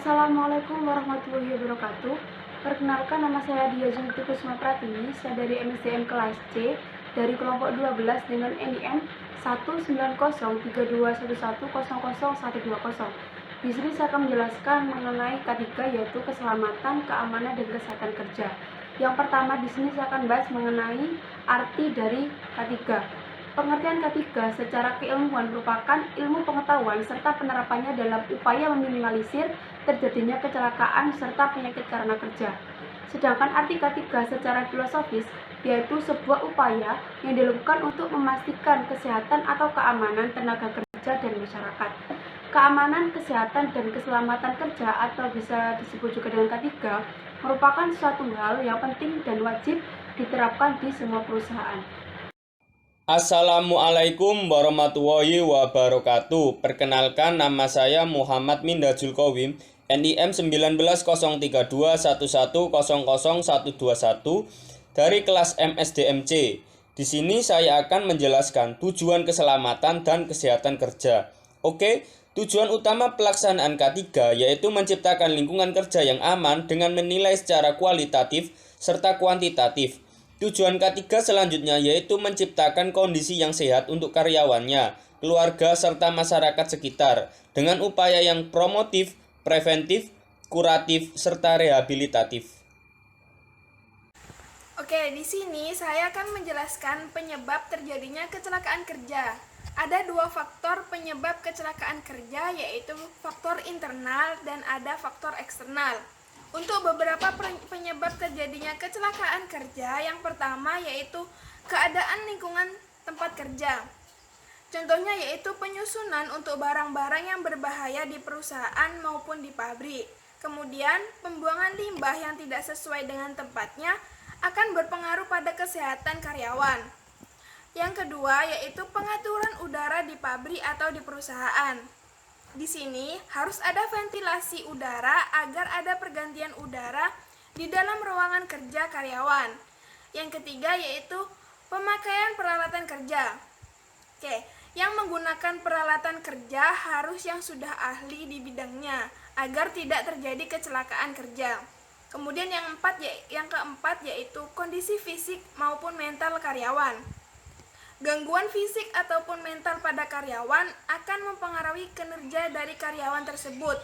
Assalamualaikum warahmatullahi wabarakatuh. Perkenalkan, nama saya Dia Junti Kusuma Pratiwi. Saya dari MSDM kelas C dari kelompok 12 dengan NIM 1903211000120. Di sini saya akan menjelaskan mengenai K3, yaitu keselamatan, keamanan, dan kesehatan kerja. Yang pertama, di sini saya akan bahas mengenai arti dari K3. Pengertian K3 secara keilmuan merupakan ilmu pengetahuan serta penerapannya dalam upaya meminimalisir terjadinya kecelakaan serta penyakit karena kerja. Sedangkan arti K3 secara filosofis yaitu sebuah upaya yang dilakukan untuk memastikan kesehatan atau keamanan tenaga kerja dan masyarakat. Keamanan, kesehatan, dan keselamatan kerja atau bisa disebut juga dengan K3 merupakan suatu hal yang penting dan wajib diterapkan di semua perusahaan. Assalamualaikum warahmatullahi wabarakatuh. Perkenalkan, nama saya Muhammad Mindajul Qawim, NIM 190321100121 dari kelas MSDMC. Di sini saya akan menjelaskan tujuan keselamatan dan kesehatan kerja. Oke, tujuan utama pelaksanaan K3 yaitu menciptakan lingkungan kerja yang aman dengan menilai secara kualitatif serta kuantitatif. Tujuan K3 selanjutnya yaitu menciptakan kondisi yang sehat untuk karyawannya, keluarga, serta masyarakat sekitar dengan upaya yang promotif, preventif, kuratif, serta rehabilitatif. Oke, di sini saya akan menjelaskan penyebab terjadinya kecelakaan kerja. Ada dua faktor penyebab kecelakaan kerja, yaitu faktor internal dan ada faktor eksternal. Untuk beberapa penyebab terjadinya kecelakaan kerja, yang pertama yaitu keadaan lingkungan tempat kerja. Contohnya yaitu penyusunan untuk barang-barang yang berbahaya di perusahaan maupun di pabrik. Kemudian, pembuangan limbah yang tidak sesuai dengan tempatnya akan berpengaruh pada kesehatan karyawan. Yang kedua yaitu pengaturan udara di pabrik atau di perusahaan. Di sini harus ada ventilasi udara agar ada pergantian udara di dalam ruangan kerja karyawan. Yang ketiga yaitu pemakaian peralatan kerja. Yang menggunakan peralatan kerja harus yang sudah ahli di bidangnya agar tidak terjadi kecelakaan kerja. Kemudian yang keempat yaitu kondisi fisik maupun mental karyawan. Gangguan fisik ataupun mental pada karyawan akan mempengaruhi kinerja dari karyawan tersebut.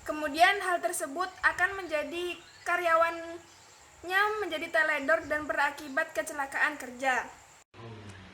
Kemudian hal tersebut akan menjadi karyawannya menjadi teledor dan berakibat kecelakaan kerja.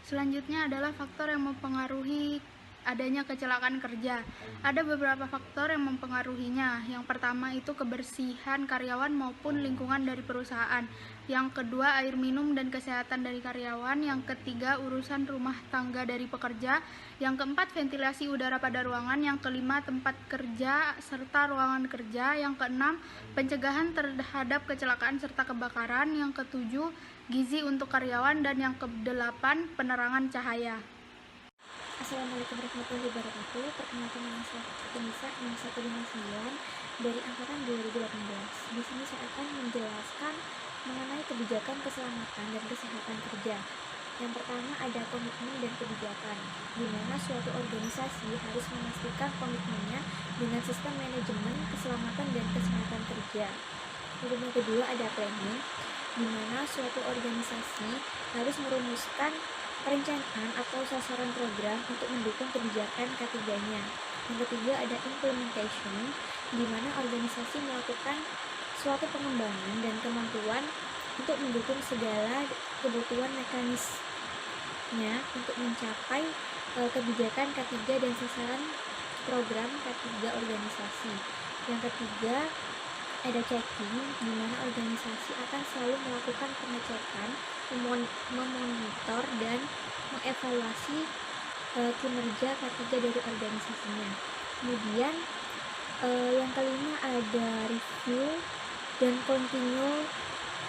Selanjutnya adalah faktor yang mempengaruhi adanya kecelakaan kerja. Ada beberapa faktor yang mempengaruhinya. Yang pertama itu kebersihan karyawan maupun lingkungan dari perusahaan. Yang kedua air minum dan kesehatan dari karyawan. Yang ketiga urusan rumah tangga dari pekerja. Yang keempat ventilasi udara pada ruangan. Yang kelima tempat kerja serta ruangan kerja. Yang keenam pencegahan terhadap kecelakaan serta kebakaran. Yang ketujuh gizi untuk karyawan. Dan yang kedelapan penerangan cahaya. Assalamualaikum warahmatullahi wabarakatuh. Perkenalkan, nama saya Nisa 6159 dari angkatan 2018. Di sini saya akan menjelaskan mengenai kebijakan keselamatan dan kesehatan kerja. Yang pertama ada komitmen dan kebijakan, di mana suatu organisasi harus memastikan komitmennya dengan sistem manajemen keselamatan dan kesehatan kerja. Kemudian yang kedua ada planning, di mana suatu organisasi harus merumuskan perencanaan atau sasaran program untuk mendukung kebijakan ketiganya. Yang ketiga ada implementation, di mana organisasi melakukan suatu pengembangan dan kemampuan untuk mendukung segala kebutuhan mekanisnya untuk mencapai kebijakan K3 dan sasaran program K3 organisasi. Yang ketiga ada checking, di mana organisasi akan selalu melakukan pengecekan, memonitor dan mengevaluasi kinerja K3 dari organisasinya. Kemudian yang kelima ada review dan continue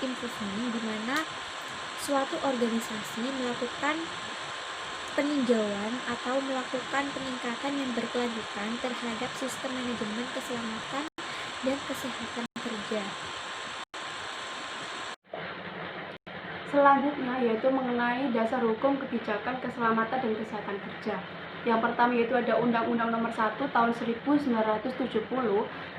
improvement, di mana suatu organisasi melakukan peninjauan atau melakukan peningkatan yang berkelanjutan terhadap sistem manajemen keselamatan dan kesehatan kerja. Selanjutnya yaitu mengenai dasar hukum kebijakan keselamatan dan kesehatan kerja. Yang pertama yaitu ada Undang-Undang Nomor 1 Tahun 1970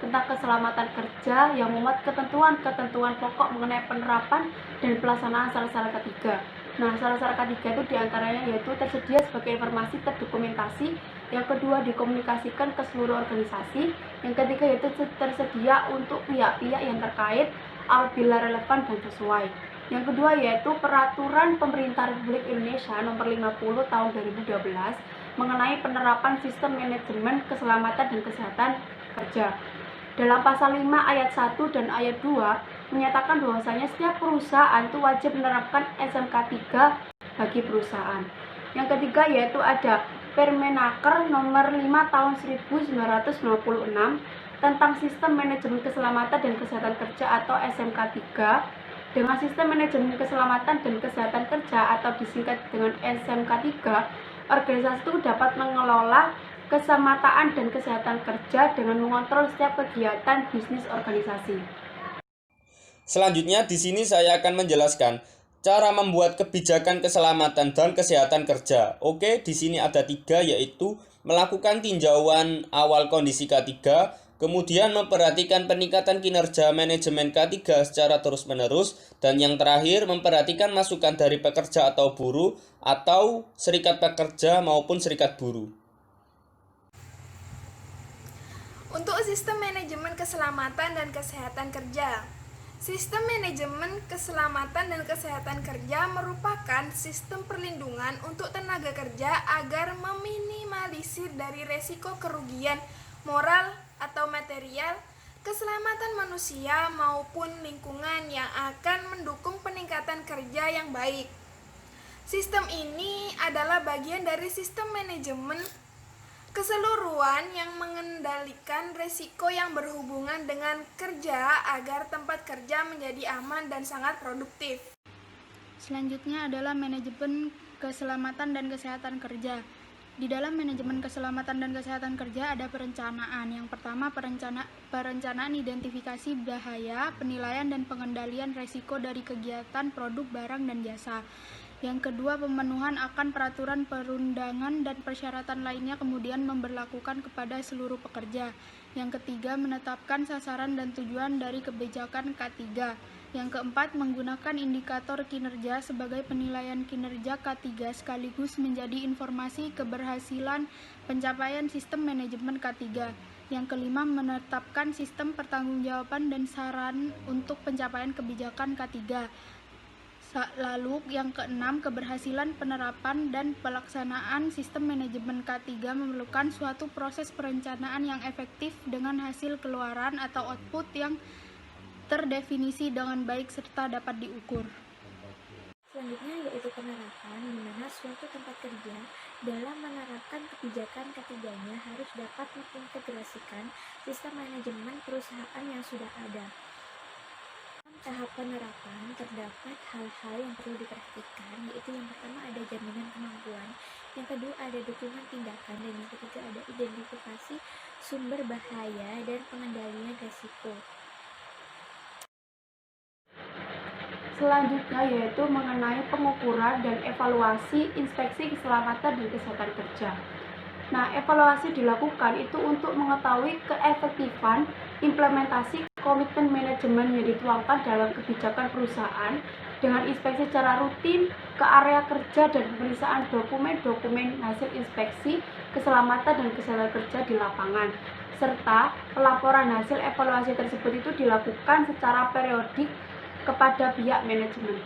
tentang keselamatan kerja yang memuat ketentuan-ketentuan pokok mengenai penerapan dan pelaksanaan syarat-syarat K3. Nah, syarat-syarat K3 itu diantaranya yaitu tersedia sebagai informasi terdokumentasi, yang kedua dikomunikasikan ke seluruh organisasi, yang ketiga yaitu tersedia untuk pihak-pihak yang terkait apabila relevan dan sesuai. Yang kedua yaitu Peraturan Pemerintah Republik Indonesia Nomor 50 Tahun 2012 mengenai penerapan sistem manajemen keselamatan dan kesehatan kerja. Dalam pasal 5 ayat 1 dan ayat 2 menyatakan bahwasanya setiap perusahaan itu wajib menerapkan SMK 3 bagi perusahaan. Yang ketiga yaitu ada Permenaker Nomor 5 Tahun 1996 tentang sistem manajemen keselamatan dan kesehatan kerja atau SMK 3. Dengan sistem manajemen keselamatan dan kesehatan kerja atau disingkat dengan SMK 3, organisasi itu dapat mengelola keselamatan dan kesehatan kerja dengan mengontrol setiap kegiatan bisnis organisasi. Selanjutnya di sini saya akan menjelaskan cara membuat kebijakan keselamatan dan kesehatan kerja. Oke, di sini ada 3 yaitu melakukan tinjauan awal kondisi K3, kemudian memperhatikan peningkatan kinerja manajemen K3 secara terus-menerus, dan yang terakhir memperhatikan masukan dari pekerja atau buruh atau serikat pekerja maupun serikat buruh. Untuk sistem manajemen keselamatan dan kesehatan kerja. Sistem manajemen keselamatan dan kesehatan kerja merupakan sistem perlindungan untuk tenaga kerja agar meminimalisir dari resiko kerugian moral atau material, keselamatan manusia maupun lingkungan yang akan mendukung peningkatan kerja yang baik. Sistem ini adalah bagian dari sistem manajemen keseluruhan yang mengendalikan resiko yang berhubungan dengan kerja agar tempat kerja menjadi aman dan sangat produktif. Selanjutnya adalah manajemen keselamatan dan kesehatan kerja. Di dalam manajemen keselamatan dan kesehatan kerja ada perencanaan. Yang pertama perencanaan identifikasi bahaya, penilaian dan pengendalian resiko dari kegiatan, produk, barang, dan jasa. Yang kedua pemenuhan akan peraturan perundangan dan persyaratan lainnya kemudian memberlakukan kepada seluruh pekerja. Yang ketiga menetapkan sasaran dan tujuan dari kebijakan K3. Yang keempat, menggunakan indikator kinerja sebagai penilaian kinerja K3 sekaligus menjadi informasi keberhasilan pencapaian sistem manajemen K3. Yang kelima, menetapkan sistem pertanggungjawaban dan saran untuk pencapaian kebijakan K3. Lalu yang keenam, keberhasilan penerapan dan pelaksanaan sistem manajemen K3 memerlukan suatu proses perencanaan yang efektif dengan hasil keluaran atau output yang terdefinisi dengan baik serta dapat diukur. Selanjutnya yaitu penerapan, di mana suatu tempat kerja dalam menerapkan kebijakan ketiganya harus dapat mengintegrasikan sistem manajemen perusahaan yang sudah ada. Dalam tahap penerapan terdapat hal-hal yang perlu diperhatikan, yaitu yang pertama ada jaminan kemampuan, yang kedua ada dukungan tindakan, dan yang ketiga ada identifikasi sumber bahaya dan pengendalian resiko. Selanjutnya yaitu mengenai pengukuran dan evaluasi inspeksi keselamatan dan kesehatan kerja. Nah, evaluasi dilakukan itu untuk mengetahui keefektifan implementasi komitmen manajemen yang dituangkan dalam kebijakan perusahaan dengan inspeksi secara rutin ke area kerja dan pemeriksaan dokumen-dokumen hasil inspeksi keselamatan dan kesehatan kerja di lapangan, serta pelaporan hasil evaluasi tersebut itu dilakukan secara periodik kepada pihak manajemen.